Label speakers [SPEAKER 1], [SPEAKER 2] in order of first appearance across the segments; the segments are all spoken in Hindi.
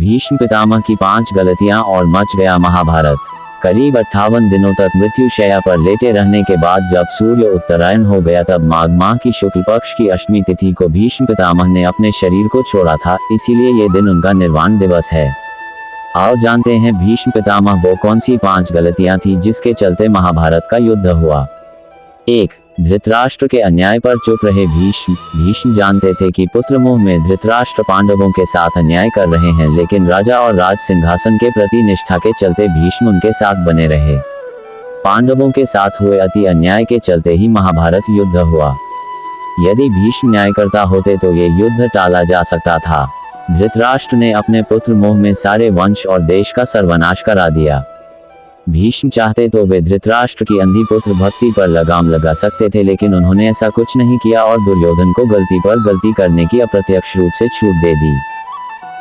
[SPEAKER 1] भीष्म पितामह की 5 गलतियां और मच गया महाभारत। करीब 58 दिनों तक मृत्युशैया पर लेटे रहने के बाद जब सूर्य उत्तरायण हो गया तब माघ माह की शुक्ल पक्ष की अष्टमी तिथि को भीष्म पितामह ने अपने शरीर को छोड़ा था, इसीलिए ये दिन उनका निर्वाण दिवस है। आओ जानते हैं भीष्म पितामह वो कौन सी 5 गलतियां थी जिसके चलते महाभारत का युद्ध हुआ। 1. धृतराष्ट्र के अन्याय पर चुप रहे भीष्म जानते थे कि पुत्र मोह में धृतराष्ट्र पांडवों के साथ अन्याय कर रहे हैं, लेकिन राजा और राज सिंहासन के प्रति निष्ठा के चलते भीष्म उनके साथ बने रहे। पांडवों के साथ हुए अति अन्याय के चलते ही महाभारत युद्ध हुआ। यदि भीष्म न्यायकर्ता होते तो ये युद्ध टाला जा सकता था। धृतराष्ट्र ने अपने पुत्र मोह में सारे वंश और देश का सर्वनाश करा दिया। भीष्म चाहते तो वे धृतराष्ट्र की अंधी पुत्र भक्ति पर लगाम लगा सकते थे, लेकिन उन्होंने ऐसा कुछ नहीं किया और दुर्योधन को गलती पर गलती करने की अप्रत्यक्ष रूप से छूट दे दी।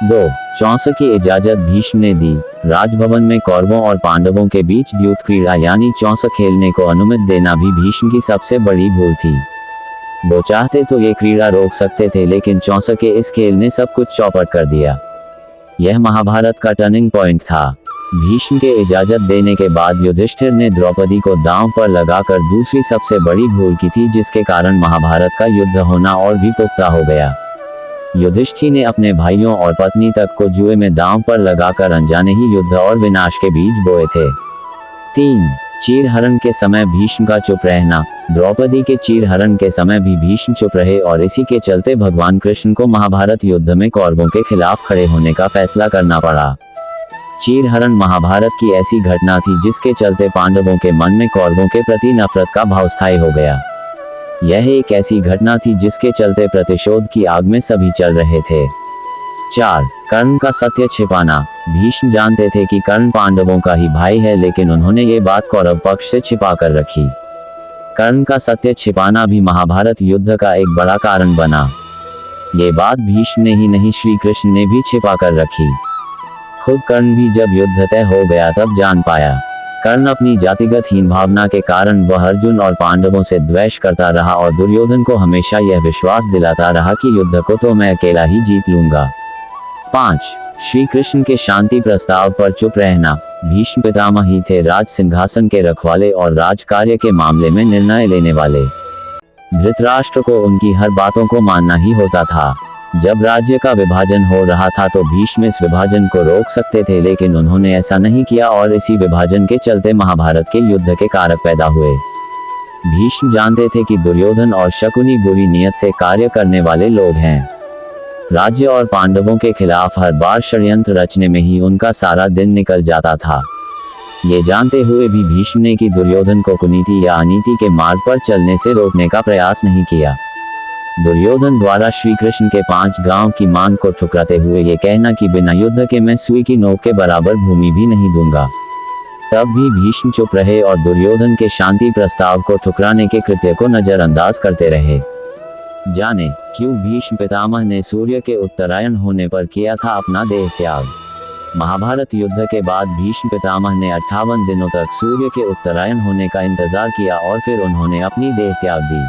[SPEAKER 1] 2. चौसक की इजाजत भीष्म ने दी। राजभवन में कौरवों और पांडवों के बीच द्यूत क्रीड़ा यानी चौसक खेलने को अनुमति देना भी भीष्म की सबसे बड़ी भूल थी। वो चाहते तो ये क्रीड़ा रोक सकते थे, लेकिन चौसक के इस खेल ने सब कुछ चौपट कर दिया। यह महाभारत का टर्निंग पॉइंट था। भीष्म के इजाजत देने के बाद युधिष्ठिर ने द्रौपदी को दांव पर लगाकर दूसरी सबसे बड़ी भूल की थी, जिसके कारण महाभारत का युद्ध होना और भी पुख्ता हो गया। युधिष्ठिर ने अपने भाइयों और पत्नी तक को जुए में दांव पर लगाकर अनजाने ही युद्ध और विनाश के बीज बोए थे। 3. चीरहरण के समय भीष्म का चुप रहना। द्रौपदी के चीरहरण के समय भी भीष्म चुप रहे और इसी के चलते भगवान कृष्ण को महाभारत युद्ध में कौरवों के खिलाफ खड़े होने का फैसला करना पड़ा। चीरहरण महाभारत की ऐसी घटना थी जिसके चलते पांडवों के मन में कौरवों के प्रति नफरत का भाव स्थायी हो गया। यह एक ऐसी घटना थी जिसके चलते प्रतिशोध की आग में सभी चल रहे थे। 4. कर्ण का सत्य छिपाना। भीष्म जानते थे कि कर्ण पांडवों का ही भाई है, लेकिन उन्होंने ये बात कौरव पक्ष से छिपा कर रखी। कर्ण का सत्य छिपाना भी महाभारत युद्ध का एक बड़ा कारण बना। ये बात भीष्म ने ही नहीं, श्री कृष्ण ने भी छिपा कर रखी। खुद कर्ण भी जब युद्ध तय हो गया तब जान पाया। कर्ण अपनी जातिगत हीन भावना के कारण वह अर्जुन और पांडवों से द्वेष करता रहा और दुर्योधन को हमेशा यह विश्वास दिलाता रहा कि युद्ध को तो मैं अकेला ही जीत लूंगा। 5. श्री कृष्ण के शांति प्रस्ताव पर चुप रहना। भीष्म पितामह ही थे राज सिंहासन के रखवाले और राज कार्य के मामले में निर्णय लेने वाले। धृतराष्ट्र को उनकी हर बातों को मानना ही होता था। जब राज्य का विभाजन हो रहा था तो भीष्म इस विभाजन को रोक सकते थे, लेकिन उन्होंने ऐसा नहीं किया और इसी विभाजन के चलते महाभारत के युद्ध के कारक पैदा हुए। भीष्म जानते थे कि दुर्योधन और शकुनी बुरी नीयत से कार्य करने वाले लोग हैं। राज्य और पांडवों के खिलाफ हर बार षड्यंत्र रचने में ही उनका सारा दिन निकल जाता था। ये जानते हुए भी भीष्म ने कि दुर्योधन को कुनीति या अनीति के मार्ग पर चलने से रोकने का प्रयास नहीं किया। दुर्योधन द्वारा श्री कृष्ण के 5 गांव की मांग को ठुकराते हुए ये कहना कि बिना युद्ध के मैं सुई की नोक के बराबर भूमि भी नहीं दूंगा, तब भी भीष्म चुप रहे और दुर्योधन के शांति प्रस्ताव को ठुकराने के कृत्य को नजरअंदाज करते रहे। जाने क्यों भीष्म पितामह ने सूर्य के उत्तरायण होने पर किया था अपना देह त्याग। महाभारत युद्ध के बाद भीष्म पितामह ने 58 दिनों तक सूर्य के उत्तरायण होने का इंतजार किया और फिर उन्होंने अपनी देह त्याग दी।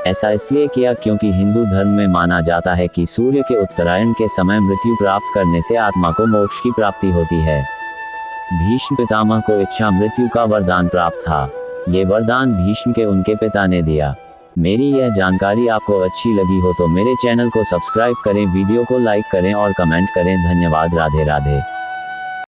[SPEAKER 1] ऐसा इसलिए किया क्योंकि हिंदू धर्म में माना जाता है कि सूर्य के उत्तरायण के समय मृत्यु प्राप्त करने से आत्मा को मोक्ष की प्राप्ति होती है। भीष्म पितामह को इच्छा मृत्यु का वरदान प्राप्त था। ये वरदान भीष्म के उनके पिता ने दिया। मेरी यह जानकारी आपको अच्छी लगी हो तो मेरे चैनल को सब्सक्राइब करें, वीडियो को लाइक करें और कमेंट करें। धन्यवाद। राधे राधे।